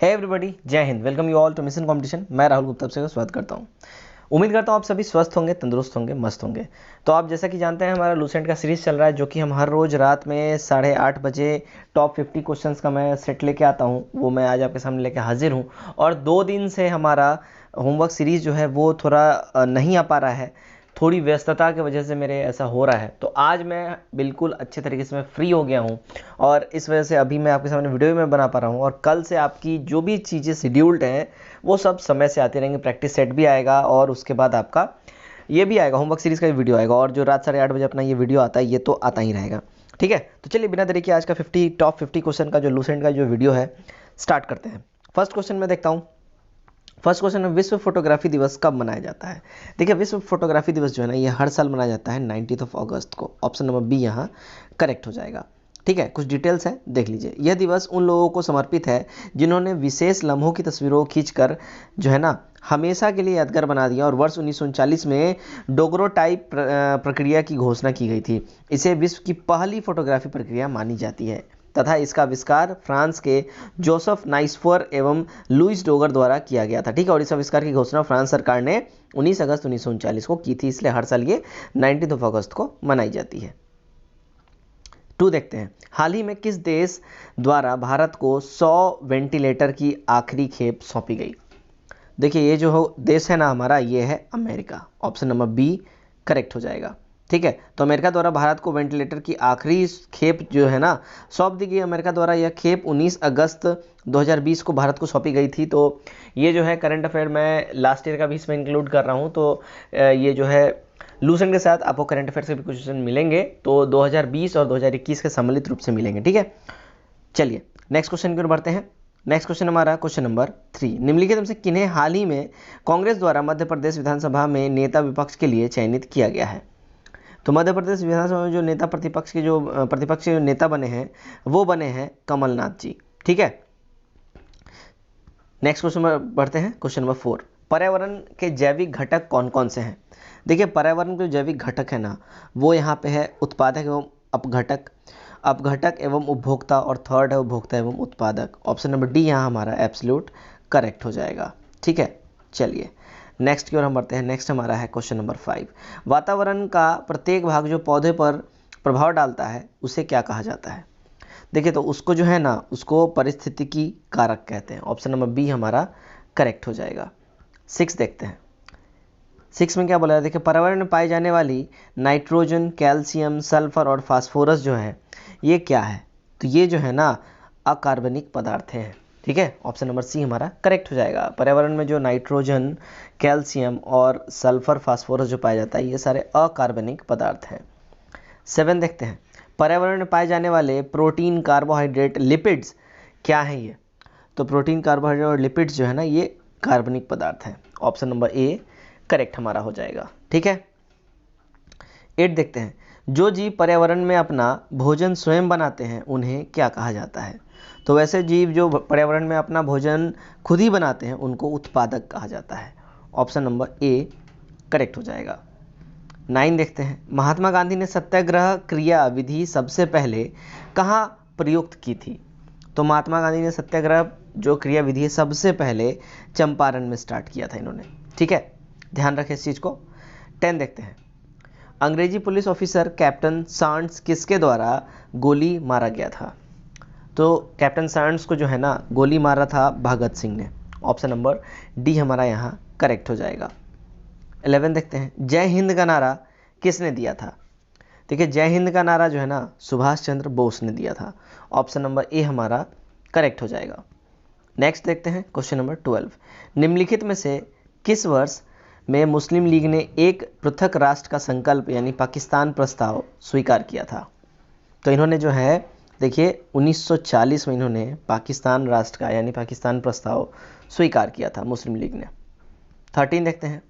हे everybody, जय हिंद। Welcome you all to mission competition. मैं राहुल गुप्ता आपसे स्वागत करता हूं। उम्मीद करता हूं आप सभी स्वस्थ होंगे, तंदुरुस्त होंगे, मस्त होंगे। तो आप जैसा कि जानते हैं हमारा लूसेंट का सीरीज चल रहा है, जो कि हम हर रोज रात में 8:30 बजे टॉप 50 क्वेश्चंस का मैं सेट लेके आता हूं। वो मैं आज आपके सामने लेके हाजिर हूं। और 2 दिन से हमारा होमवर्क सीरीज जो है वो थोड़ा नहीं आ पा रहा है, थोड़ी व्यस्तता की वजह से मेरे ऐसा हो रहा है। तो आज मैं बिल्कुल अच्छे तरीके से मैं फ्री हो गया हूँ और इस वजह से अभी मैं आपके सामने वीडियो में बना पा रहा हूँ। और कल से आपकी जो भी चीज़ें शेड्यूल्ड हैं वो सब समय से आती रहेंगी। प्रैक्टिस सेट भी आएगा और उसके बाद आपका ये भी आएगा, होमवर्क सीरीज़ का भी वीडियो आएगा। और जो रात 8:30 बजे अपना ये वीडियो आता है ये तो आता ही रहेगा। ठीक है, तो चलिए बिना देरी के आज का टॉप 50 क्वेश्चन का जो लूसेंट का जो वीडियो है स्टार्ट करते हैं। फर्स्ट क्वेश्चन में देखता हूँ। फर्स्ट क्वेश्चन है, विश्व फोटोग्राफी दिवस कब मनाया जाता है? देखिए, विश्व फोटोग्राफी दिवस जो है ना ये हर साल मनाया जाता है 19 अगस्त को। ऑप्शन नंबर बी यहाँ करेक्ट हो जाएगा। ठीक है, कुछ डिटेल्स है, देख लीजिए। यह दिवस उन लोगों को समर्पित है जिन्होंने विशेष लम्हों की तस्वीरों खींचकर जो है ना हमेशा के लिए यादगार बना दिया। और वर्ष 1939 में डोगरोटाइप प्रक्रिया की घोषणा की गई थी। इसे विश्व की पहली फोटोग्राफी प्रक्रिया मानी जाती है तथा इसका आविष्कार फ्रांस के जोसेफ नाइसफर एवं लुइस डोगर द्वारा किया गया था। ठीक है, और इस आविष्कार की घोषणा फ्रांस सरकार ने 19 अगस्त 1939 को की थी, इसलिए हर साल ये 19 अगस्त को मनाई जाती है। 2 देखते हैं, हाल ही में किस देश द्वारा भारत को 100 वेंटिलेटर की आखिरी खेप सौंपी गई? देखिए, ये जो देश है ना हमारा, ये है America. Option number B correct हो जाएगा। ठीक है, तो अमेरिका द्वारा भारत को वेंटिलेटर की आखिरी खेप जो है ना सौंप दी गई। अमेरिका द्वारा यह खेप 19 अगस्त 2020 को भारत को सौंपी गई थी। तो ये जो है करंट अफेयर मैं लास्ट ईयर का भी इसमें इंक्लूड कर रहा हूँ। तो ये जो है लूसेंट के साथ आपको करंट अफेयर से भी क्वेश्चन मिलेंगे, तो 2020 और 2021 के सम्मिलित रूप से मिलेंगे। ठीक है, चलिए नेक्स्ट क्वेश्चन की ओर बढ़ते हैं। नेक्स्ट क्वेश्चन हमारा क्वेश्चन नंबर 3, निम्नलिखित में से किन्हें हाल ही में कांग्रेस द्वारा मध्य प्रदेश विधानसभा में नेता विपक्ष के लिए चयनित किया गया है? तो मध्य प्रदेश विधानसभा में जो नेता प्रतिपक्ष के जो नेता बने हैं वो बने हैं कमलनाथ जी। ठीक है, नेक्स्ट क्वेश्चन में बढ़ते हैं। क्वेश्चन नंबर 4, पर्यावरण के जैविक घटक कौन कौन से हैं? देखिए, पर्यावरण के जैविक घटक है ना वो यहाँ पे है उत्पादक एवं अपघटक एवं उपभोक्ता, और थर्ड है उपभोक्ता एवं उत्पादक। ऑप्शन नंबर डी यहाँ हमारा एब्सोल्यूट करेक्ट हो जाएगा। ठीक है, चलिए नेक्स्ट की ओर हम बढ़ते हैं। नेक्स्ट हमारा है क्वेश्चन नंबर 5, वातावरण का प्रत्येक भाग जो पौधे पर प्रभाव डालता है उसे क्या कहा जाता है? देखिए, तो उसको जो है ना उसको पारिस्थितिकी कारक कहते हैं। ऑप्शन नंबर बी हमारा करेक्ट हो जाएगा। 6 देखते हैं। 6 में क्या बोला है? देखिए, पर्यावरण में पाई जाने वाली नाइट्रोजन, कैल्शियम, सल्फर और फास्फोरस जो है ये क्या है? तो ये जो है ना अकार्बनिक पदार्थ हैं। ठीक है, ऑप्शन नंबर सी हमारा करेक्ट हो जाएगा। पर्यावरण में जो नाइट्रोजन, कैल्शियम और सल्फर, फास्फोरस जो पाया जाता है ये सारे अकार्बनिक पदार्थ हैं। 7 देखते हैं, पर्यावरण में पाए जाने वाले प्रोटीन, कार्बोहाइड्रेट, लिपिड्स क्या हैं ये? तो प्रोटीन, कार्बोहाइड्रेट और लिपिड्स जो है ना ये कार्बनिक पदार्थ हैं। ऑप्शन नंबर ए करेक्ट हमारा हो जाएगा। ठीक है, 8 देखते हैं, जो जीव पर्यावरण में अपना भोजन स्वयं बनाते हैं उन्हें क्या कहा जाता है? तो वैसे जीव जो पर्यावरण में अपना भोजन खुद ही बनाते हैं उनको उत्पादक कहा जाता है। ऑप्शन नंबर ए करेक्ट हो जाएगा। 9 देखते हैं, महात्मा गांधी ने सत्याग्रह क्रिया विधि सबसे पहले कहाँ प्रयुक्त की थी? तो महात्मा गांधी ने सत्याग्रह जो क्रिया विधि है सबसे पहले चंपारण में स्टार्ट किया था इन्होंने। ठीक है, ध्यान रखें इस चीज़ को। 10 देखते हैं, अंग्रेजी पुलिस ऑफिसर कैप्टन सांड्स किसके द्वारा गोली मारा गया था? तो कैप्टन सांड्स को जो है ना गोली मारा था भगत सिंह ने। ऑप्शन नंबर डी हमारा यहाँ करेक्ट हो जाएगा। 11 देखते हैं, जय हिंद का नारा किसने दिया था? देखिए, जय हिंद का नारा जो है ना सुभाष चंद्र बोस ने दिया था। ऑप्शन नंबर ए हमारा करेक्ट हो जाएगा। नेक्स्ट देखते हैं क्वेश्चन नंबर 12, निम्नलिखित में से किस वर्ष में मुस्लिम लीग ने एक पृथक राष्ट्र का संकल्प यानी पाकिस्तान प्रस्ताव स्वीकार किया था? तो इन्होंने जो है देखिए 1940 में इन्होंने पाकिस्तान राष्ट्र का यानी पाकिस्तान प्रस्ताव स्वीकार किया था मुस्लिम लीग ने। 13 देखते हैं,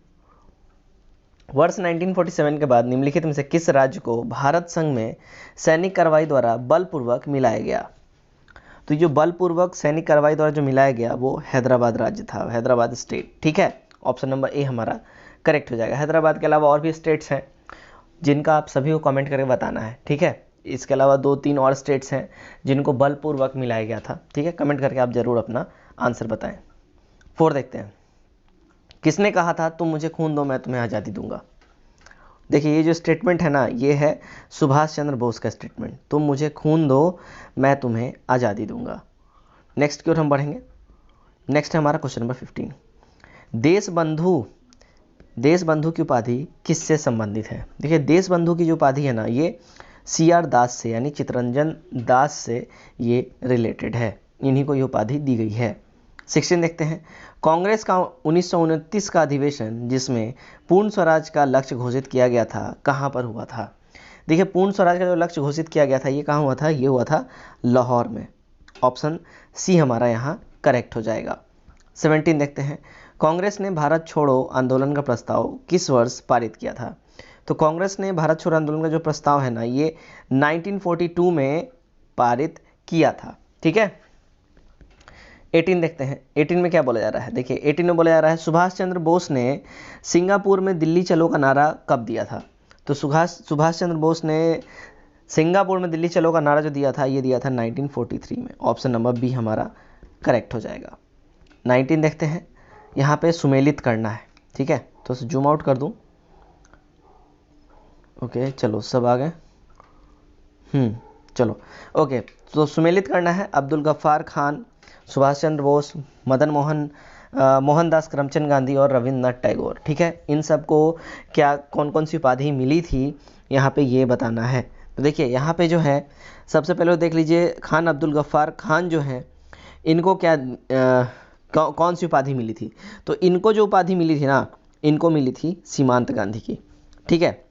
वर्ष 1947 के बाद निम्नलिखित में से किस राज्य को भारत संघ में सैनिक कार्रवाई द्वारा बलपूर्वक मिलाया गया? तो जो बलपूर्वक सैनिक कार्रवाई द्वारा जो मिलाया गया वो हैदराबाद राज्य था, हैदराबाद स्टेट। ठीक है, ऑप्शन नंबर ए हमारा करेक्ट हो जाएगा। हैदराबाद के अलावा और भी स्टेट्स हैं जिनका आप सभी को कमेंट करके बताना है। ठीक है, इसके अलावा 2-3 और स्टेट्स हैं जिनको बलपूर्वक मिलाया गया था। ठीक है, कमेंट करके आप ज़रूर अपना आंसर बताएं। 4 देखते हैं, किसने कहा था तुम मुझे खून दो मैं तुम्हें आज़ादी दूंगा। देखिए ये जो स्टेटमेंट है ना, ये है सुभाष चंद्र बोस का स्टेटमेंट, तुम मुझे खून दो मैं तुम्हें आज़ादी दूंगा। नेक्स्ट की ओर हम बढ़ेंगे। नेक्स्ट है हमारा क्वेश्चन नंबर 15, देश बंधु की उपाधि किससे संबंधित है। देखिए देश बंधु की जो उपाधि है ना, ये CR दास से यानी चित्तरंजन दास से ये रिलेटेड है, इन्हीं को ये उपाधि दी गई है। 16 देखते हैं, कांग्रेस का 1929 का अधिवेशन जिसमें पूर्ण स्वराज का लक्ष्य घोषित किया गया था कहाँ पर हुआ था। देखिए पूर्ण स्वराज का जो लक्ष्य घोषित किया गया था ये कहाँ हुआ था, ये हुआ था लाहौर में। ऑप्शन सी हमारा यहाँ करेक्ट हो जाएगा। 17 देखते हैं, कांग्रेस ने भारत छोड़ो आंदोलन का प्रस्ताव किस वर्ष पारित किया था। तो कांग्रेस ने भारत छोड़ो आंदोलन का जो प्रस्ताव है ना, ये 1942 में पारित किया था। ठीक है। 18 देखते हैं, 18 में क्या बोला जा रहा है। देखिए 18 में बोला जा रहा है, सुभाष चंद्र बोस ने सिंगापुर में दिल्ली चलो का नारा कब दिया था। तो सुभाष चंद्र बोस ने सिंगापुर में दिल्ली चलो का नारा जो दिया था, ये दिया था 1943 में। ऑप्शन नंबर बी हमारा करेक्ट हो जाएगा। 19 देखते हैं, यहाँ पे सुमेलित करना है। ठीक है, तो जूम आउट कर दूं। ओके चलो सब आ गए। चलो ओके, तो सुमेलित करना है अब्दुल गफ्फार खान, सुभाष चंद्र बोस, मदन मोहनदास करमचंद गांधी और रविंद्रनाथ टैगोर। ठीक है, इन सबको क्या कौन कौन सी उपाधि मिली थी यहाँ पे ये बताना है। तो देखिए यहाँ पे जो है सबसे पहले देख लीजिए, खान अब्दुल गफ्फार खान जो है इनको क्या कौन सी उपाधि मिली थी। तो इनको जो उपाधि मिली थी ना, इनको मिली थी सीमांत गांधी की। ठीक है,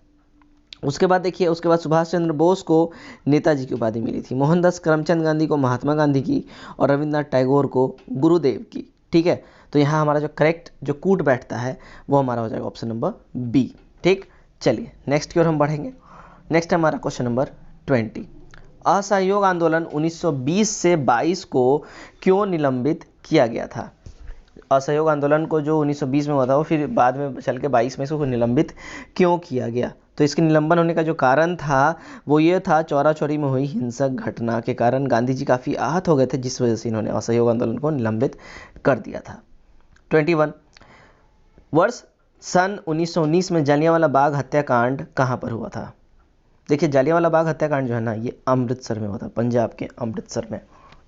उसके बाद देखिए, उसके बाद सुभाष चंद्र बोस को नेताजी की उपाधि मिली थी, मोहनदास करमचंद गांधी को महात्मा गांधी की और रविंद्रनाथ टैगोर को गुरुदेव की। ठीक है, तो यहाँ हमारा जो करेक्ट जो कूट बैठता है वो हमारा हो जाएगा ऑप्शन नंबर बी। ठीक, चलिए नेक्स्ट की ओर हम बढ़ेंगे। नेक्स्ट हमारा क्वेश्चन नंबर 20, असहयोग आंदोलन 1920 से 22 को क्यों निलंबित किया गया था। असहयोग आंदोलन को जो 1920 में हुआ था वो फिर बाद में चल के 22 में इसको निलंबित क्यों किया गया। तो इसके निलंबन होने का जो कारण था वो ये था, चौरा चौरी में हुई हिंसक घटना के कारण गांधी जी काफ़ी आहत हो गए थे, जिस वजह से इन्होंने असहयोग आंदोलन को निलंबित कर दिया था। 21 वर्ष सन 1919 में जलियांवाला बाग हत्याकांड कहाँ पर हुआ था। देखिए जलियांवाला बाग हत्याकांड जो है ना, ये अमृतसर में हुआ था, पंजाब के अमृतसर में।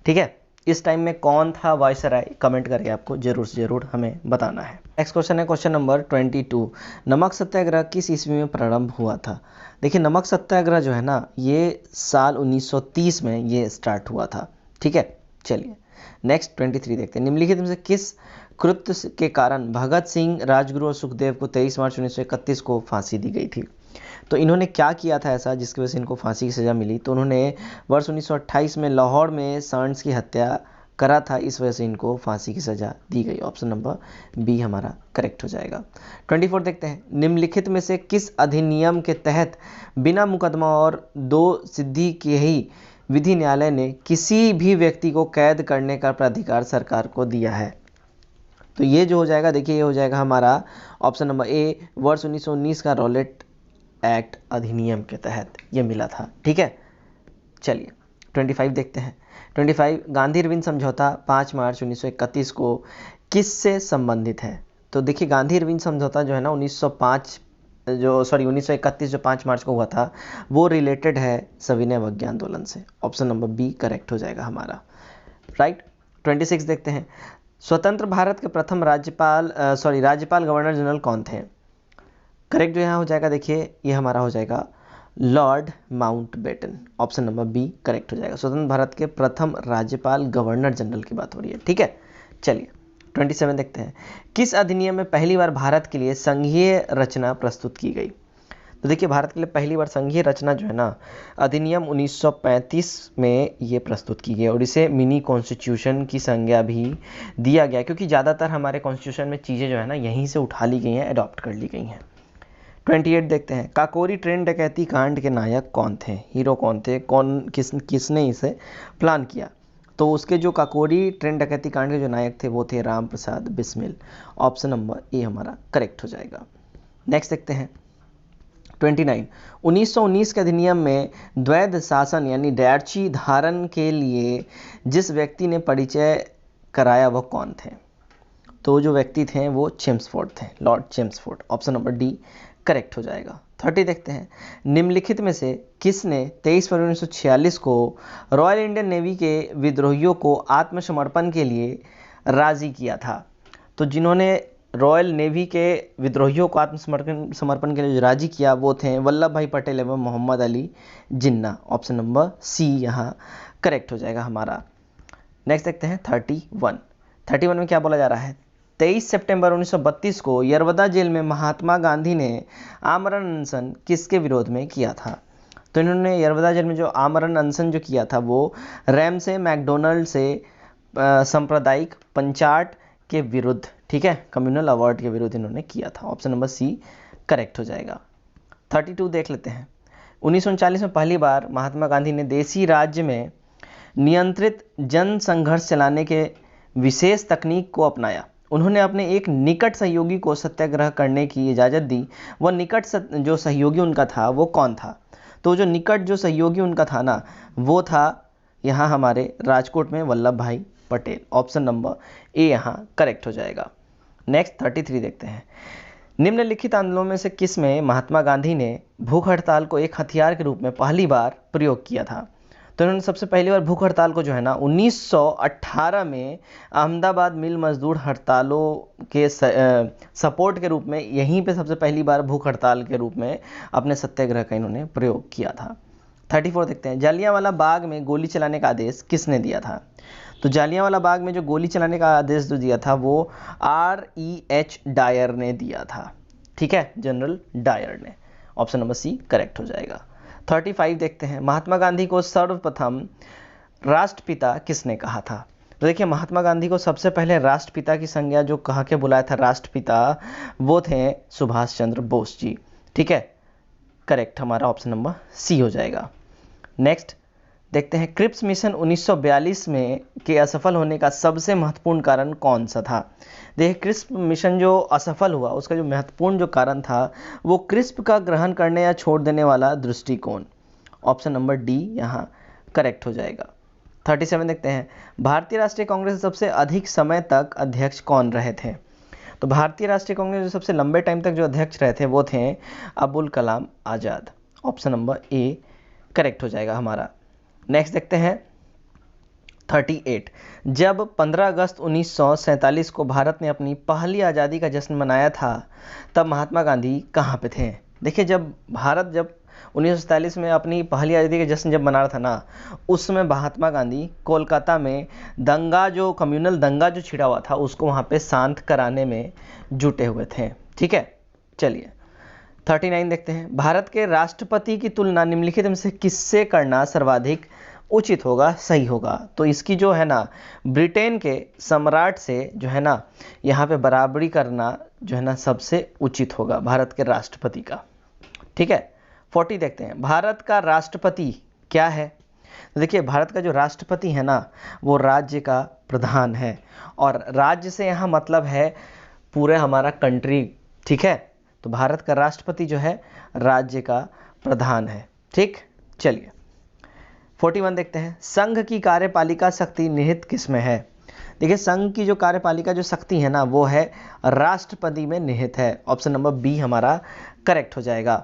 ठीक है, इस टाइम में कौन था वायसराय, कमेंट करके आपको जरूर से जरूर हमें बताना है। नेक्स्ट क्वेश्चन है क्वेश्चन नंबर 22, नमक सत्याग्रह किस ईस्वी में प्रारंभ हुआ था। देखिए नमक सत्याग्रह जो है ना, ये साल 1930 में ये स्टार्ट हुआ था। ठीक है, चलिए नेक्स्ट 23 देखते हैं, निम्नलिखित में से किस कृत्य के कारण भगत सिंह, राजगुरु और सुखदेव को 23 मार्च 1931 को फांसी दी गई थी। तो इन्होंने क्या किया था ऐसा जिसकी वजह से इनको फांसी की सज़ा मिली। तो उन्होंने वर्ष 1928 में लाहौर में सांड्स की हत्या करा था, इस वजह से इनको फांसी की सज़ा दी गई। ऑप्शन नंबर बी हमारा करेक्ट हो जाएगा। 24 देखते हैं, निम्नलिखित में से किस अधिनियम के तहत बिना मुकदमा और दो सिद्धि के ही विधि न्यायालय ने किसी भी व्यक्ति को कैद करने का प्राधिकार सरकार को दिया है। तो ये जो हो जाएगा, देखिए ये हो जाएगा हमारा ऑप्शन नंबर ए, वर्ष 1919 का रॉलेट एक्ट अधिनियम के तहत ये मिला था। ठीक है, चलिए 25 देखते हैं। 25 गांधी इरविन समझौता 5 मार्च 1931 को किससे संबंधित है। तो देखिए गांधी इरविन समझौता जो है ना 1931 जो 5 मार्च को हुआ था वो रिलेटेड है सविनय अवज्ञा आंदोलन से। ऑप्शन नंबर बी करेक्ट हो जाएगा हमारा, राइट। 26 देखते हैं, स्वतंत्र भारत के प्रथम राज्यपाल गवर्नर जनरल कौन थे। करेक्ट जो यहाँ हो जाएगा, देखिए ये हमारा हो जाएगा Lord Mountbatten. Option number B correct हो जाएगा। स्वतंत्र भारत के प्रथम राज्यपाल गवर्नर जनरल की बात हो रही है। ठीक है, चलिए 27 देखते हैं, किस अधिनियम में पहली बार भारत के लिए संघीय रचना प्रस्तुत की गई। तो देखिए भारत के लिए पहली बार संघीय रचना जो है ना, अधिनियम 1935 में ये प्रस्तुत की गई और इसे मिनी कॉन्स्टिट्यूशन की संज्ञा भी दिया गया, क्योंकि ज़्यादातर हमारे कॉन्स्टिट्यूशन में चीज़ें जो है ना यहीं से उठा ली गई हैं, अडॉप्ट कर ली गई हैं। 28 देखते हैं, काकोरी ट्रेन डकैती कांड के नायक कौन थे, हीरो कौन थे, किसने इसे प्लान किया। तो उसके जो काकोरी ट्रेन डकैती कांड के जो नायक थे वो थे Ram Prasad Bismil. Option number A हमारा करेक्ट हो जाएगा। नेक्स्ट देखते हैं 29 1919 के अधिनियम में द्वैध शासन यानी डैर्ची धारण के लिए जिस व्यक्ति ने परिचय कराया वह कौन थे? तो जो व्यक्ति थे वो चेम्सफोर्ड थे, Lord Chelmsford. Option number D correct हो जाएगा। 30 देखते हैं, निम्नलिखित में से किसने 23 फरवरी 1946 को रॉयल इंडियन नेवी के विद्रोहियों को आत्मसमर्पण के लिए राजी किया था? तो जिन्होंने रॉयल नेवी के विद्रोहियों को आत्मसमर्पण के लिए राजी किया वो थे वल्लभ भाई पटेल एवं Mohammad Ali Jinnah. Option number C यहाँ करेक्ट हो जाएगा हमारा। नेक्स्ट देखते हैं 31 में क्या बोला जा रहा है? 23 सितंबर 1932 को यरवदा जेल में महात्मा गांधी ने आमरण अनशन किसके विरोध में किया था? तो इन्होंने यरवदा जेल में जो आमरण अनशन जो किया था वो रैमसे मैकडोनल्ड से सांप्रदायिक पंचाट के विरुद्ध, ठीक है, कम्युनल अवार्ड के विरुद्ध इन्होंने किया था। ऑप्शन नंबर सी करेक्ट हो जाएगा। 32 देख लेते हैं, 1939 में पहली बार महात्मा गांधी ने देसी राज्य में नियंत्रित जन संघर्ष चलाने के विशेष तकनीक को अपनाया। उन्होंने अपने एक निकट सहयोगी को सत्याग्रह करने की इजाज़त दी। वह निकट जो सहयोगी उनका था वो कौन था? तो जो निकट जो सहयोगी उनका था ना, वो था यहाँ हमारे राजकोट में वल्लभ भाई पटेल। ऑप्शन नंबर ए यहाँ करेक्ट हो जाएगा। नेक्स्ट 33 देखते हैं, निम्नलिखित आंदोलनों में से किस में महात्मा गांधी ने भूख हड़ताल को एक हथियार के रूप में पहली बार प्रयोग किया था? तो इन्होंने सबसे पहली बार भूख हड़ताल को जो है ना 1918 में अहमदाबाद मिल मजदूर हड़तालों के सपोर्ट के रूप में यहीं पे सबसे पहली बार भूख हड़ताल के रूप में अपने सत्याग्रह का इन्होंने प्रयोग किया था। 34 देखते हैं, जालियांवाला बाग में गोली चलाने का आदेश किसने दिया था? तो जालियांवाला बाग में जो गोली चलाने का आदेश जो दिया था वो R.E.H. डायर ने दिया था, ठीक है, जनरल डायर ने। ऑप्शन नंबर सी करेक्ट हो जाएगा। 35 देखते हैं, महात्मा गांधी को सर्वप्रथम राष्ट्रपिता किसने कहा था? तो देखिए महात्मा गांधी को सबसे पहले राष्ट्रपिता की संज्ञा जो कहा के बुलाया था राष्ट्रपिता वो थे सुभाष चंद्र बोस जी, ठीक है, करेक्ट हमारा ऑप्शन नंबर सी हो जाएगा। नेक्स्ट देखते हैं, क्रिप्स मिशन 1942 में के असफल होने का सबसे महत्वपूर्ण कारण कौन सा था? देखिए क्रिप्स मिशन जो असफल हुआ उसका जो महत्वपूर्ण जो कारण था वो क्रिस्प का ग्रहण करने या छोड़ देने वाला दृष्टिकोण। ऑप्शन नंबर डी यहाँ करेक्ट हो जाएगा। 37 देखते हैं, भारतीय राष्ट्रीय कांग्रेस सबसे अधिक समय तक अध्यक्ष कौन रहे थे? तो भारतीय राष्ट्रीय कांग्रेस जो सबसे लंबे टाइम तक जो अध्यक्ष रहे थे वो थे Abul Kalam Azad. Option number A correct हो जाएगा हमारा। नेक्स्ट देखते हैं 38, जब 15 अगस्त 1947 को भारत ने अपनी पहली आज़ादी का जश्न मनाया था तब महात्मा गांधी कहाँ पे थे? देखिए जब भारत जब 1947 में अपनी पहली आज़ादी का जश्न जब मना रहा था ना उस समय महात्मा गांधी कोलकाता में दंगा जो कम्युनल दंगा जो छिड़ा हुआ था उसको वहाँ पे शांत कराने में जुटे हुए थे, ठीक है। चलिए 39 देखते हैं, भारत के राष्ट्रपति की तुलना निम्नलिखित में से किससे करना सर्वाधिक उचित होगा, सही होगा? तो इसकी जो है ना ब्रिटेन के सम्राट से जो है ना यहाँ पे बराबरी करना जो है ना सबसे उचित होगा भारत के राष्ट्रपति का, ठीक है। 40 देखते हैं, भारत का राष्ट्रपति क्या है? तो देखिए भारत का जो राष्ट्रपति है ना वो राज्य का प्रधान है और राज्य से यहाँ मतलब है पूरे हमारा कंट्री, ठीक है। तो भारत का राष्ट्रपति जो है राज्य का प्रधान है, ठीक। चलिए 41 देखते हैं, संघ की कार्यपालिका शक्ति निहित किसमें है? देखिए संघ की जो कार्यपालिका जो शक्ति है ना वो है राष्ट्रपति में निहित है। ऑप्शन नंबर बी हमारा करेक्ट हो जाएगा।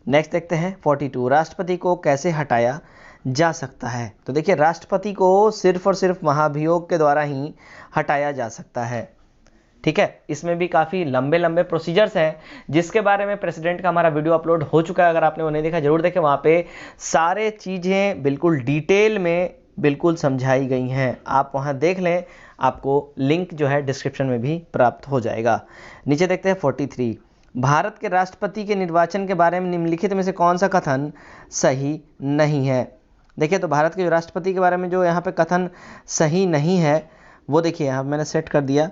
नेक्स्ट देखते हैं 42, राष्ट्रपति को कैसे हटाया जा सकता है? तो देखिए राष्ट्रपति को सिर्फ और सिर्फ महाभियोग के द्वारा ही हटाया जा सकता है, ठीक है। इसमें भी काफ़ी लंबे लंबे प्रोसीजर्स हैं जिसके बारे में प्रेसिडेंट का हमारा वीडियो अपलोड हो चुका है। अगर आपने वो नहीं देखा जरूर देखें, वहाँ पे सारे चीज़ें बिल्कुल डिटेल में बिल्कुल समझाई गई हैं, आप वहाँ देख लें, आपको लिंक जो है डिस्क्रिप्शन में भी प्राप्त हो जाएगा। नीचे देखते हैं 43, भारत के राष्ट्रपति के निर्वाचन के बारे में निम्नलिखित में से कौन सा कथन सही नहीं है? देखिए तो भारत के जो राष्ट्रपति के बारे में जो यहाँ पे कथन सही नहीं है वो देखिए यहाँ मैंने सेट कर दिया,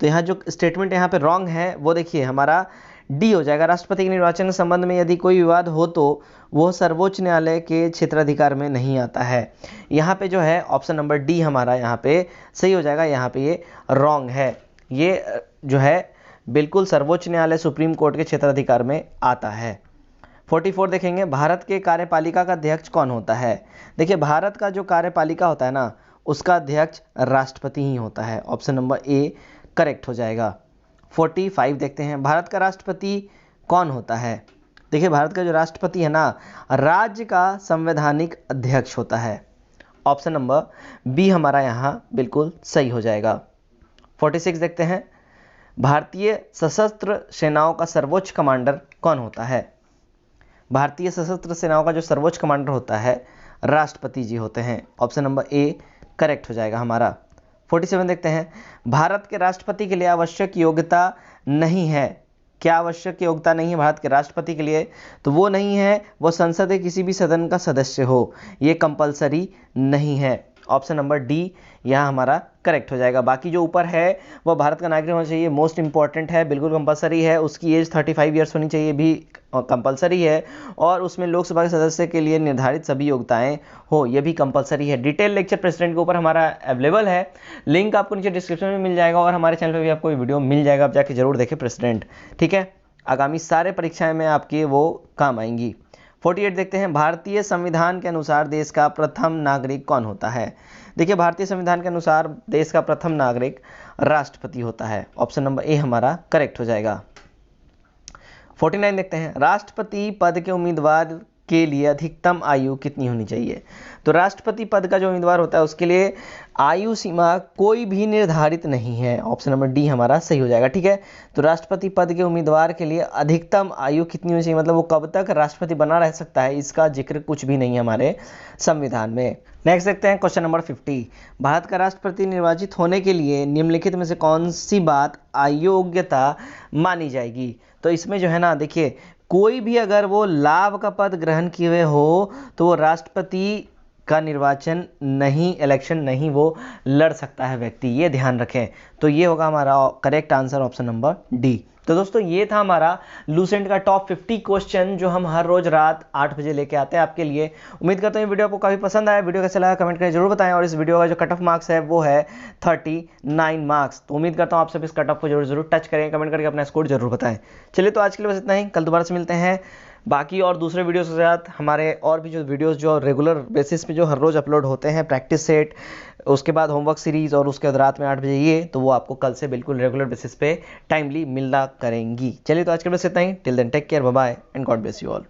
तो यहाँ जो स्टेटमेंट यहाँ पे रॉन्ग है वो देखिए हमारा डी हो जाएगा। राष्ट्रपति के निर्वाचन के संबंध में यदि कोई विवाद हो तो वो सर्वोच्च न्यायालय के क्षेत्राधिकार में नहीं आता है। यहाँ पे जो है ऑप्शन नंबर डी हमारा यहाँ पे सही हो जाएगा, यहाँ पे ये रॉन्ग है। ये जो है बिल्कुल सर्वोच्च न्यायालय सुप्रीम कोर्ट के क्षेत्राधिकार में आता है। 44 देखेंगे, भारत के कार्यपालिका का अध्यक्ष कौन होता है? देखिए भारत का जो कार्यपालिका होता है ना उसका अध्यक्ष राष्ट्रपति ही होता है। ऑप्शन नंबर ए करेक्ट हो जाएगा। 45 देखते हैं, भारत का राष्ट्रपति कौन होता है? देखिए भारत का जो राष्ट्रपति है ना, राज्य का संवैधानिक अध्यक्ष होता है। ऑप्शन नंबर बी हमारा यहाँ बिल्कुल सही हो जाएगा। 46 देखते हैं, भारतीय सशस्त्र सेनाओं का सर्वोच्च कमांडर कौन होता है? भारतीय सशस्त्र सेनाओं का जो सर्वोच्च कमांडर होता है राष्ट्रपति जी होते हैं। ऑप्शन नंबर ए करेक्ट हो जाएगा हमारा। 47 देखते हैं, भारत के राष्ट्रपति के लिए आवश्यक योग्यता नहीं है। क्या आवश्यक योग्यता नहीं है भारत के राष्ट्रपति के लिए? तो वो नहीं है वो संसद के किसी भी सदन का सदस्य हो, ये कंपलसरी नहीं है। ऑप्शन नंबर डी यहाँ हमारा करेक्ट हो जाएगा। बाकी जो ऊपर है वो भारत का नागरिक होना चाहिए, मोस्ट इंपॉर्टेंट है, बिल्कुल कंपलसरी है। उसकी एज 35 ईयर्स होनी चाहिए, भी कंपलसरी है। और उसमें लोकसभा के सदस्य के लिए निर्धारित सभी योग्यताएं हो, ये भी कंपलसरी है। डिटेल लेक्चर प्रेसिडेंट के ऊपर हमारा अवेलेबल है, लिंक आपको नीचे डिस्क्रिप्शन में मिल जाएगा और हमारे चैनल पर भी आपको वीडियो मिल जाएगा, आप जाके जरूर देखें प्रेसिडेंट। ठीक है, आगामी सारे परीक्षाएं में आपके वो काम आएंगी। 48 देखते हैं, भारतीय संविधान के अनुसार देश का प्रथम नागरिक कौन होता है? देखिए भारतीय संविधान के अनुसार देश का प्रथम नागरिक राष्ट्रपति होता है। ऑप्शन नंबर ए हमारा करेक्ट हो जाएगा। 49 देखते हैं, राष्ट्रपति पद के उम्मीदवार के लिए अधिकतम आयु कितनी होनी चाहिए? तो राष्ट्रपति पद का जो उम्मीदवार होता है उसके लिए आयु सीमा कोई भी निर्धारित नहीं है। ऑप्शन नंबर डी हमारा सही हो जाएगा। ठीक है, तो राष्ट्रपति पद के उम्मीदवार के लिए अधिकतम आयु कितनी होनी चाहिए, मतलब वो कब तक राष्ट्रपति बना रह सकता है, इसका जिक्र कुछ भी नहीं है हमारे संविधान में। नेक्स्ट देखते हैं क्वेश्चन नंबर 50, भारत का राष्ट्रपति निर्वाचित होने के लिए निम्नलिखित में से कौन सी बात अयोग्यता मानी जाएगी? तो इसमें जो है ना, देखिए कोई भी अगर वो लाभ का पद ग्रहण किए हुए हो तो वो राष्ट्रपति का निर्वाचन नहीं, इलेक्शन नहीं वो लड़ सकता है व्यक्ति, ये ध्यान रखें। तो ये होगा हमारा correct answer, option number D. तो दोस्तों ये था हमारा लूसेंट का टॉप 50 क्वेश्चन जो हम हर रोज रात 8 बजे लेके आते हैं आपके लिए। उम्मीद करता हूँ ये वीडियो आपको काफ़ी पसंद आया। वीडियो कैसा लगा कमेंट करके जरूर बताएं। और इस वीडियो का जो कट ऑफ मार्क्स है वो है 39 मार्क्स। तो उम्मीद करता हूँ आप सब इस कट ऑफ को जरूर टच करें, कमेंट करके अपना स्कोर जरूर बताएं। चलिए तो आज के लिए बस इतना ही, कल दोबारा से मिलते हैं बाकी और दूसरे वीडियोस के साथ। हमारे और भी जो वीडियोस जो रेगुलर बेसिस पे जो हर रोज़ अपलोड होते हैं, प्रैक्टिस सेट, उसके बाद होमवर्क सीरीज़ और उसके बाद रात में 8 बजे ये, तो वो आपको कल से बिल्कुल रेगुलर बेसिस पे टाइमली मिलना करेंगी। चलिए तो आज के लिए बस इतना ही। Till then take care, bye bye and God bless you all.